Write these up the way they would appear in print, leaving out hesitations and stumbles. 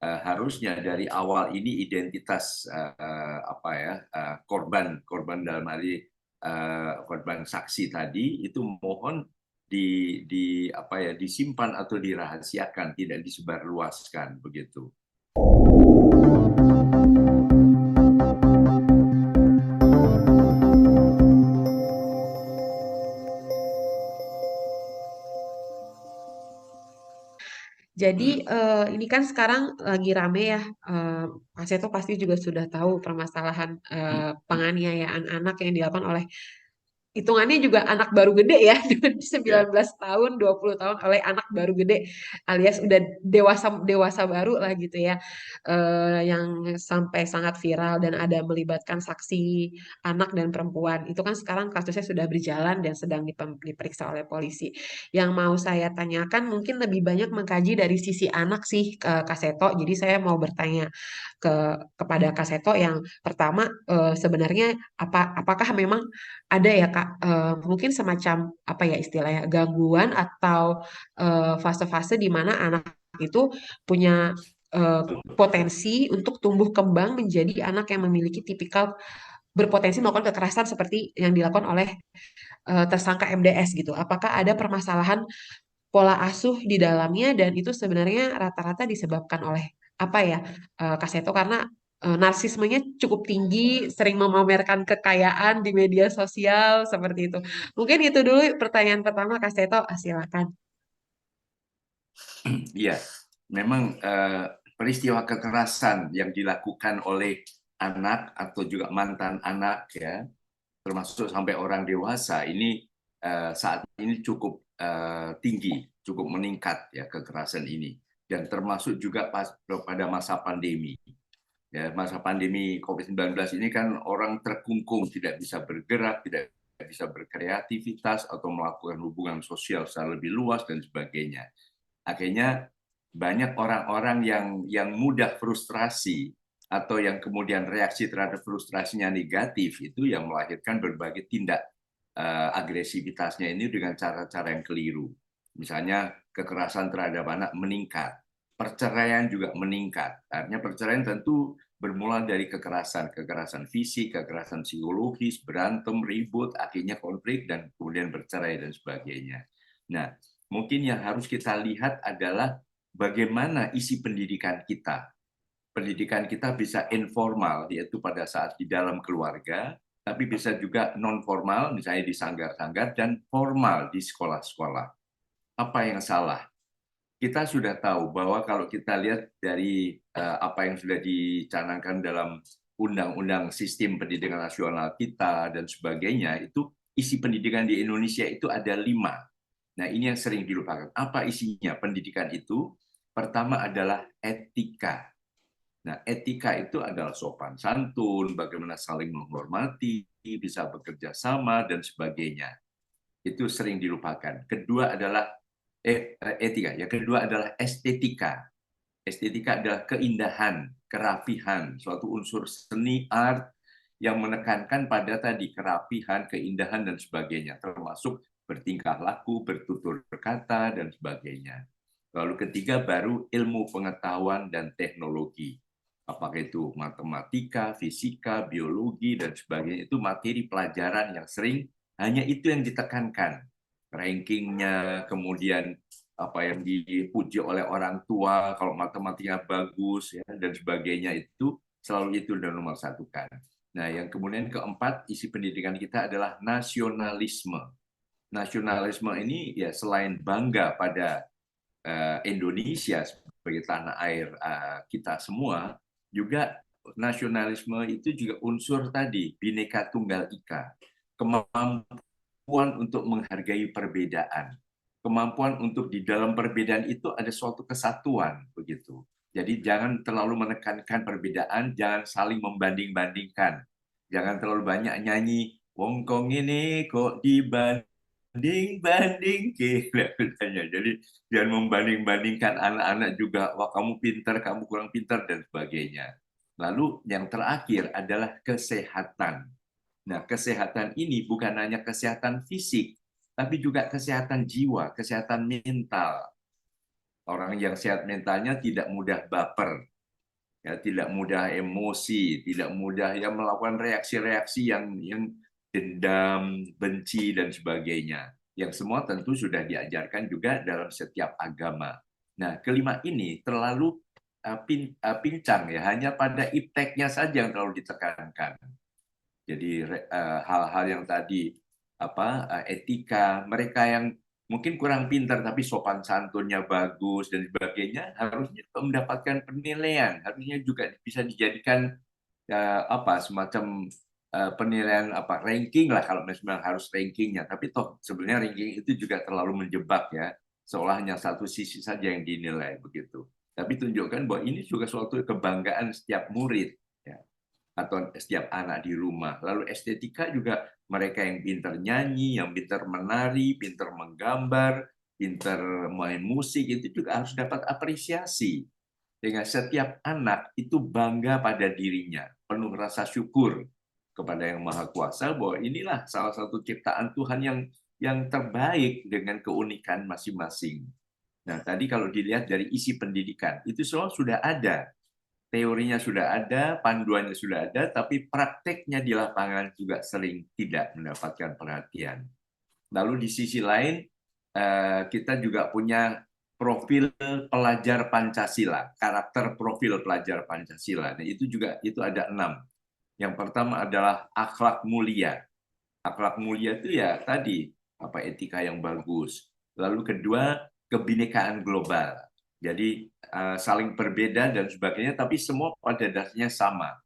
harusnya dari awal ini identitas korban dalam arti korban saksi tadi itu mohon disimpan atau dirahasiakan, tidak disebarluaskan begitu. Jadi ini kan sekarang lagi rame ya, Pak Seto pasti juga sudah tahu permasalahan penganiayaan anak yang dilakukan oleh hitungannya juga anak baru gede ya, 19 tahun, 20 tahun oleh anak baru gede alias udah dewasa dewasa baru lah gitu ya, yang sampai sangat viral dan ada melibatkan saksi anak dan perempuan. Itu kan sekarang kasusnya sudah berjalan dan sedang diperiksa oleh polisi. Yang mau saya tanyakan mungkin lebih banyak mengkaji dari sisi anak sih, Kak Seto. Jadi saya mau bertanya kepada Kak Seto yang pertama, sebenarnya apakah memang ada ya Kak, mungkin semacam apa ya istilahnya gangguan atau fase-fase di mana anak itu punya eh, potensi untuk tumbuh kembang menjadi anak yang memiliki tipikal berpotensi melakukan kekerasan seperti yang dilakukan oleh tersangka MDS gitu. Apakah ada permasalahan pola asuh di dalamnya dan itu sebenarnya rata-rata disebabkan oleh apa ya, Kak Seto, karena narsismenya cukup tinggi, sering memamerkan kekayaan di media sosial seperti itu. Mungkin itu dulu pertanyaan pertama, Kak Seto. Silakan. Iya, memang peristiwa kekerasan yang dilakukan oleh anak atau juga mantan anak ya, termasuk sampai orang dewasa ini saat ini cukup tinggi, cukup meningkat ya kekerasan ini, dan termasuk juga pada masa pandemi. Ya, masa pandemi COVID-19 ini kan orang terkungkung, tidak bisa bergerak, tidak bisa berkreativitas atau melakukan hubungan sosial secara lebih luas dan sebagainya. Akhirnya banyak orang-orang yang mudah frustrasi atau yang kemudian reaksi terhadap frustrasinya negatif itu yang melahirkan berbagai tindak agresivitasnya ini dengan cara-cara yang keliru. Misalnya kekerasan terhadap anak meningkat, perceraian juga meningkat. Artinya perceraian tentu bermula dari kekerasan fisik, kekerasan psikologis, berantem, ribut, akhirnya konflik dan kemudian bercerai dan sebagainya. Nah, mungkin yang harus kita lihat adalah bagaimana isi pendidikan kita. Pendidikan kita bisa informal, yaitu pada saat di dalam keluarga, tapi bisa juga non formal, misalnya di sanggar-sanggar, dan formal di sekolah-sekolah. Apa yang salah? Kita sudah tahu bahwa kalau kita lihat dari apa yang sudah dicanangkan dalam undang-undang sistem pendidikan nasional kita dan sebagainya, itu isi pendidikan di Indonesia itu ada 5. Nah, ini yang sering dilupakan. Apa isinya pendidikan itu? Pertama adalah etika. Nah, etika itu adalah sopan santun, bagaimana saling menghormati, bisa bekerja sama, dan sebagainya. Itu sering dilupakan. Kedua adalah etika. Yang kedua adalah estetika. Estetika adalah keindahan, kerapihan, suatu unsur seni art yang menekankan pada tadi kerapihan, keindahan, dan sebagainya, termasuk bertingkah laku, bertutur kata, dan sebagainya. Lalu ketiga baru ilmu pengetahuan dan teknologi. Apakah itu matematika, fisika, biologi, dan sebagainya, itu materi pelajaran yang sering hanya itu yang ditekankan. Rankingnya, kemudian apa yang dipuji oleh orang tua, kalau matematika bagus ya, dan sebagainya itu selalu itu dan nomor satu kan. Nah, yang kemudian keempat, isi pendidikan kita adalah nasionalisme. Nasionalisme ini ya selain bangga pada Indonesia sebagai tanah air kita semua, juga nasionalisme itu juga unsur tadi Bhinneka Tunggal Ika, kemampuan untuk menghargai perbedaan, kemampuan untuk di dalam perbedaan itu ada suatu kesatuan begitu. Jadi jangan terlalu menekankan perbedaan, jangan saling membanding-bandingkan, jangan terlalu banyak nyanyi Wongkong ini kok dibanding-banding katanya. Jadi jangan membanding-bandingkan anak-anak juga, wah kamu pintar, kamu kurang pintar dan sebagainya. Lalu yang terakhir adalah kesehatan. Nah, kesehatan ini bukan hanya kesehatan fisik, tapi juga kesehatan jiwa, kesehatan mental. Orang yang sehat mentalnya tidak mudah baper, ya tidak mudah emosi, tidak mudah ya melakukan reaksi-reaksi yang dendam, benci dan sebagainya. Yang semua tentu sudah diajarkan juga dalam setiap agama. Nah, kelima ini terlalu pincang ya, hanya pada ipteknya saja yang terlalu ditekankan. Jadi hal-hal yang tadi etika, mereka yang mungkin kurang pintar tapi sopan santunnya bagus dan sebagainya harusnya mendapatkan penilaian, harusnya juga bisa dijadikan semacam penilaian ranking lah kalau misalnya harus rankingnya, tapi toh sebenarnya ranking itu juga terlalu menjebak ya, seolah hanya satu sisi saja yang dinilai begitu. Tapi tunjukkan bahwa ini juga suatu kebanggaan setiap murid ya, atau setiap anak di rumah. Lalu estetika juga mereka yang pintar nyanyi, yang pintar menari, pintar menggambar, pintar main musik itu juga harus dapat apresiasi. Dengan setiap anak itu bangga pada dirinya, penuh rasa syukur kepada Yang Maha Kuasa bahwa inilah salah satu ciptaan Tuhan yang terbaik dengan keunikan masing-masing. Nah, tadi kalau dilihat dari isi pendidikan, itu semua sudah ada. Teorinya sudah ada, panduannya sudah ada, tapi prakteknya di lapangan juga sering tidak mendapatkan perhatian. Lalu di sisi lain, kita juga punya profil pelajar Pancasila, karakter profil pelajar Pancasila. Nah, itu ada 6. Yang pertama adalah akhlak mulia. Akhlak mulia itu ya tadi etika yang bagus. Lalu kedua, kebinekaan global. Jadi saling berbeda dan sebagainya, tapi semua pada dasarnya sama.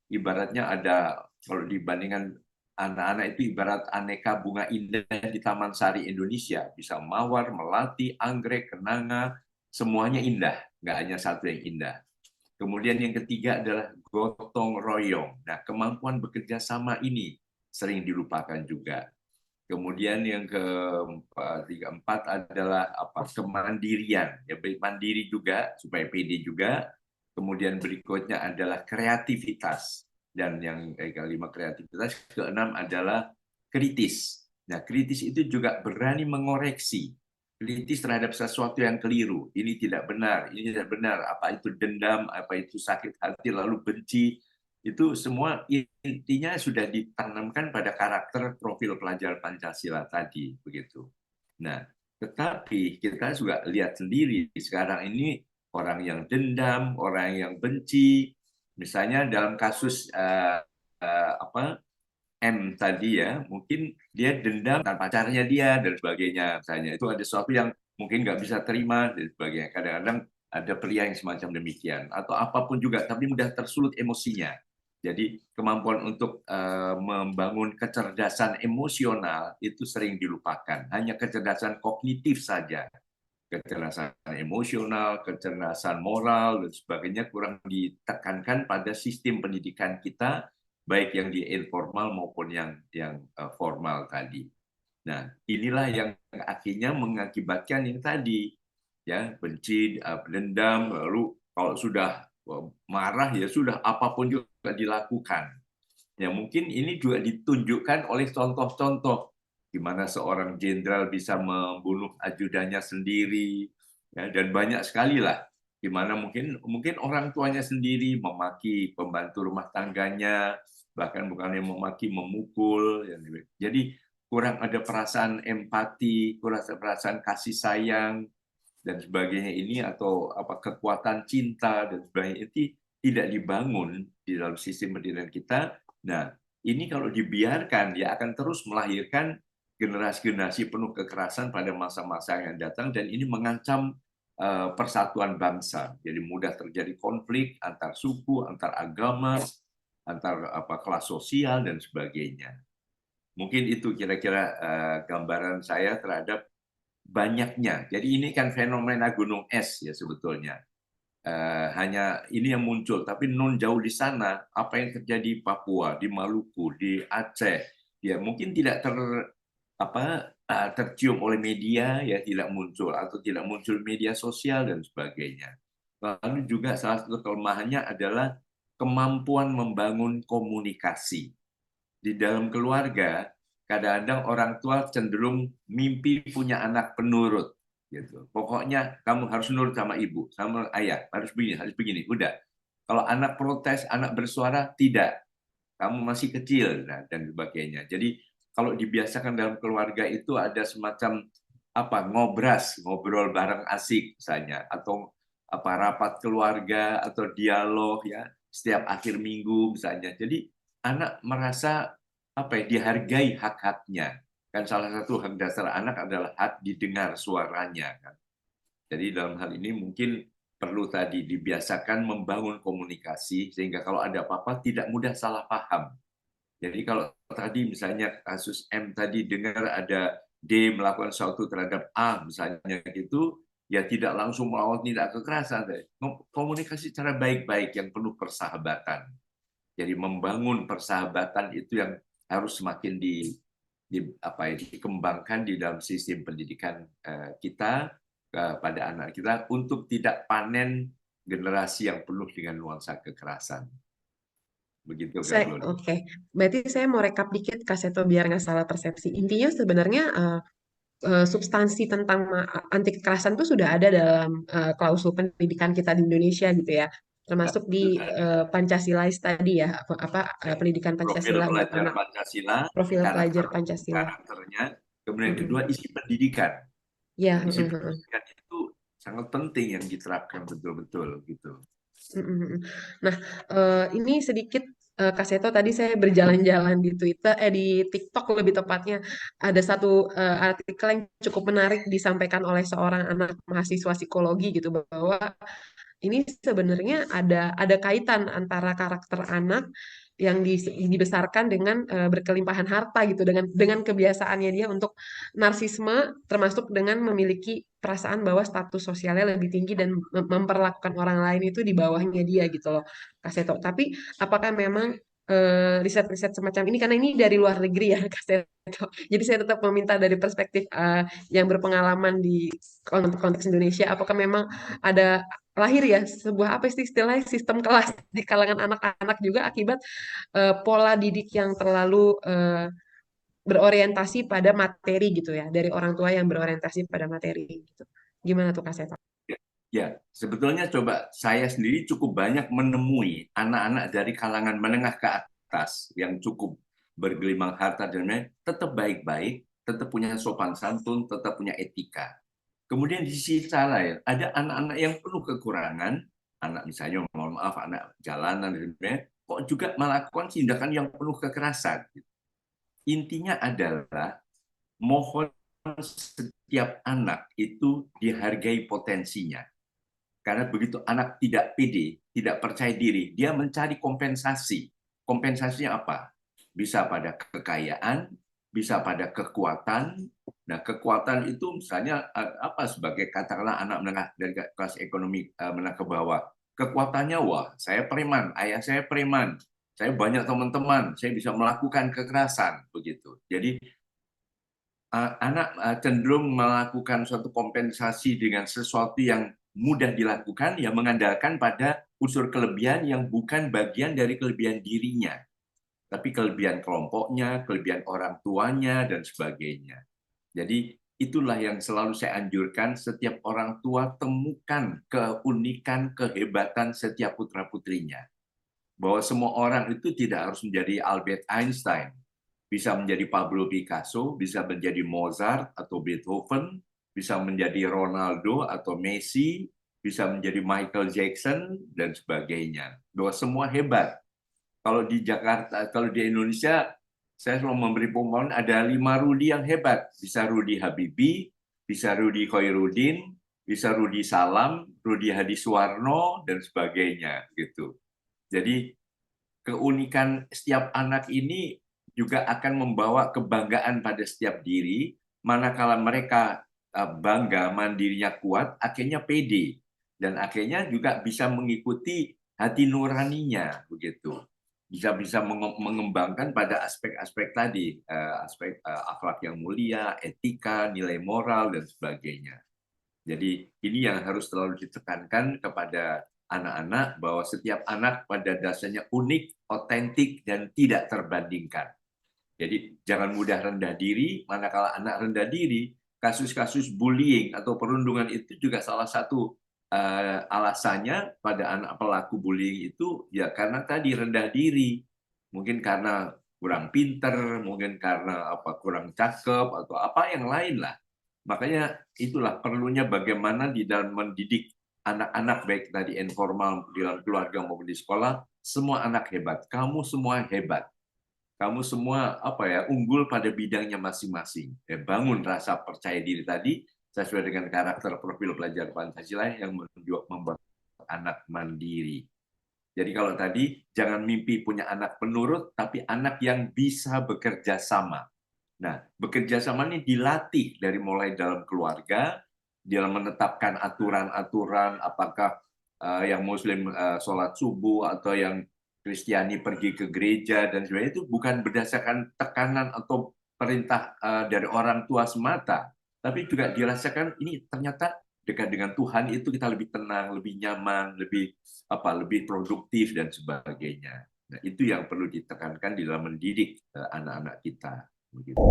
Ibaratnya ada, kalau dibandingkan anak-anak itu ibarat aneka bunga indah di Taman Sari Indonesia. Bisa mawar, melati, anggrek, kenanga, semuanya indah. Nggak hanya satu yang indah. Kemudian yang ketiga adalah gotong royong. Nah, kemampuan bekerja sama ini sering dilupakan juga. Kemudian yang keempat adalah kemandirian, ya baik mandiri juga supaya pede juga. Kemudian berikutnya adalah kreativitas, dan yang kelima kreativitas, keenam adalah kritis. Nah, kritis itu juga berani mengoreksi, kritis terhadap sesuatu yang keliru. Ini tidak benar, ini tidak benar. Apa itu dendam, apa itu sakit hati, lalu benci, itu semua intinya sudah ditanamkan pada karakter profil pelajar Pancasila tadi begitu. Nah, tetapi kita juga lihat sendiri sekarang ini orang yang dendam, orang yang benci, misalnya dalam kasus M tadi ya, mungkin dia dendam dengan pacarnya dia dan sebagainya, misalnya itu ada sesuatu yang mungkin nggak bisa terima dan sebagainya. Kadang-kadang ada pria yang semacam demikian atau apapun juga, tapi mudah tersulut emosinya. Jadi kemampuan untuk membangun kecerdasan emosional itu sering dilupakan. Hanya kecerdasan kognitif saja, kecerdasan emosional, kecerdasan moral dan sebagainya kurang ditekankan pada sistem pendidikan kita, baik yang di informal maupun yang formal tadi. Nah, inilah yang akhirnya mengakibatkan yang tadi ya, benci, dendam, lalu kalau sudah marah ya sudah apapun juga dilakukan. Ya mungkin ini juga ditunjukkan oleh contoh-contoh di mana seorang jenderal bisa membunuh ajudannya sendiri, ya, dan banyak sekali lah di mana mungkin orang tuanya sendiri memaki pembantu rumah tangganya, bahkan bukan yang memaki, memukul. Jadi kurang ada perasaan empati, kurang ada perasaan kasih sayang dan sebagainya ini, atau kekuatan cinta dan sebagainya itu tidak dibangun di dalam sistem pendidikan kita. Nah, ini kalau dibiarkan dia akan terus melahirkan generasi-generasi penuh kekerasan pada masa-masa yang datang, dan ini mengancam persatuan bangsa. Jadi mudah terjadi konflik antar suku, antar agama, antar kelas sosial dan sebagainya. Mungkin itu kira-kira gambaran saya terhadap banyaknya. Jadi ini kan fenomena gunung es ya sebetulnya. Hanya ini yang muncul, tapi non jauh di sana apa yang terjadi di Papua, di Maluku, di Aceh, ya mungkin tidak tercium oleh media, ya tidak muncul atau tidak muncul media sosial dan sebagainya. Lalu juga salah satu kelemahannya adalah kemampuan membangun komunikasi di dalam keluarga. Kadang-kadang orang tua cenderung mimpi punya anak penurut gitu. Pokoknya kamu harus nurut sama ibu, sama ayah, harus begini, udah. Kalau anak protes, anak bersuara, tidak. Kamu masih kecil, nah, dan sebagainya. Jadi kalau dibiasakan dalam keluarga itu ada semacam ngobrol bareng asik misalnya, atau rapat keluarga atau dialog ya setiap akhir minggu misalnya. Jadi anak merasa dihargai hak-haknya. Kan salah satu hak dasar anak adalah hak didengar suaranya kan. Jadi dalam hal ini mungkin perlu tadi dibiasakan membangun komunikasi sehingga kalau ada apa-apa tidak mudah salah paham. Jadi kalau tadi misalnya kasus M tadi dengar ada D melakukan sesuatu terhadap A misalnya gitu, ya tidak langsung melawan tindak kekerasan. Komunikasi secara baik-baik yang penuh persahabatan. Jadi membangun persahabatan itu yang harus semakin dikembangkan di dalam sistem pendidikan kita pada anak kita untuk tidak panen generasi yang penuh dengan nuansa kekerasan. Begitu Kak Glody. Oke, berarti saya mau rekap dikit Kak Seto biar nggak salah persepsi. Intinya sebenarnya substansi tentang anti kekerasan itu sudah ada dalam klausul pendidikan kita di Indonesia gitu ya, Ya, termasuk di sudah ada. Pancasilais tadi ya, Ya. pendidikan Profil Pancasila buat pelajar anak, Pancasila, profil pelajar karakter Pancasila. karakternya, kemudian Mm-mm. kedua isi pendidikan. Ya, Nah, isi mm-mm. pendidikan itu sangat penting yang diterapkan betul-betul gitu. Mm-mm. Nah, ini sedikit Kak Seto tadi saya berjalan-jalan di Twitter, di TikTok lebih tepatnya, ada satu artikel yang cukup menarik disampaikan oleh seorang anak mahasiswa psikologi gitu, bahwa ini sebenarnya ada kaitan antara karakter anak yang dibesarkan dengan berkelimpahan harta gitu, dengan kebiasaannya dia untuk narsisme, termasuk dengan memiliki perasaan bahwa status sosialnya lebih tinggi dan memperlakukan orang lain itu di bawahnya dia gitu loh, Kak Seto. Tapi apakah memang riset-riset semacam ini, karena ini dari luar negeri ya Kak Seto, jadi saya tetap meminta dari perspektif yang berpengalaman di konteks Indonesia, apakah memang ada lahir ya sebuah apa sih istilahnya sistem kelas di kalangan anak-anak juga akibat pola didik yang terlalu berorientasi pada materi gitu ya, dari orang tua yang berorientasi pada materi gitu. Gimana tuh Kak Seta? Ya, sebetulnya coba saya sendiri cukup banyak menemui anak-anak dari kalangan menengah ke atas yang cukup bergelimang harta dan lain tetap baik-baik, tetap punya sopan santun, tetap punya etika. Kemudian di sisi lain ada anak-anak yang penuh kekurangan, anak misalnya mohon maaf anak jalanan dan lain kok juga melakukan tindakan yang penuh kekerasan. Intinya adalah mohon setiap anak itu dihargai potensinya. Karena begitu anak tidak pede, tidak percaya diri, dia mencari kompensasi. Kompensasinya apa? Bisa pada kekayaan, bisa pada kekuatan. Nah, kekuatan itu misalnya sebagai katakanlah anak menengah dari kelas ekonomi menengah ke bawah. Kekuatannya, wah, saya preman, ayah saya preman, saya banyak teman-teman, saya bisa melakukan kekerasan begitu. Jadi anak cenderung melakukan suatu kompensasi dengan sesuatu yang mudah dilakukan, yang mengandalkan pada unsur kelebihan yang bukan bagian dari kelebihan dirinya, tapi kelebihan kelompoknya, kelebihan orang tuanya, dan sebagainya. Jadi itulah yang selalu saya anjurkan setiap orang tua temukan keunikan, kehebatan setiap putra-putrinya. Bahwa semua orang itu tidak harus menjadi Albert Einstein, bisa menjadi Pablo Picasso, bisa menjadi Mozart atau Beethoven, bisa menjadi Ronaldo atau Messi, bisa menjadi Michael Jackson, dan sebagainya. Bahwa semua hebat. Kalau di Jakarta, kalau di Indonesia, saya selalu memberi pengumuman ada 5 Rudi yang hebat. Bisa Rudi Habibie, bisa Rudi Khairuddin, bisa Rudi Salam, Rudi Hadiswarno, dan sebagainya. Gitu. Jadi keunikan setiap anak ini juga akan membawa kebanggaan pada setiap diri, manakala mereka bangga, mandirinya kuat, akhirnya pede. Dan akhirnya juga bisa mengikuti hati nuraninya, begitu. Bisa mengembangkan pada aspek-aspek tadi, aspek akhlak yang mulia, etika, nilai moral, dan sebagainya. Jadi ini yang harus selalu ditekankan kepada anak-anak bahwa setiap anak pada dasarnya unik, otentik, dan tidak terbandingkan. Jadi jangan mudah rendah diri, manakala anak rendah diri, kasus-kasus bullying atau perundungan itu juga salah satu alasannya pada anak pelaku bullying itu ya karena tadi rendah diri, mungkin karena kurang pinter, mungkin karena kurang cakep atau apa yang lain lah. Makanya itulah perlunya bagaimana di dalam mendidik anak-anak baik tadi informal di dalam keluarga maupun di sekolah, semua anak hebat, kamu semua hebat. Kamu semua unggul pada bidangnya masing-masing. Bangun rasa percaya diri tadi sesuai dengan karakter profil pelajar Pancasila yang membuat anak mandiri. Jadi kalau tadi jangan mimpi punya anak penurut, tapi anak yang bisa bekerja sama. Nah, bekerja sama ini dilatih dari mulai dalam keluarga, dalam menetapkan aturan-aturan, apakah yang Muslim sholat subuh atau yang Kristiani pergi ke gereja dan sebagainya, itu bukan berdasarkan tekanan atau perintah dari orang tua semata, tapi juga dirasakan ini ternyata dekat dengan Tuhan itu kita lebih tenang, lebih nyaman, lebih produktif dan sebagainya. Nah, itu yang perlu ditekankan di dalam mendidik anak-anak kita. Begitu.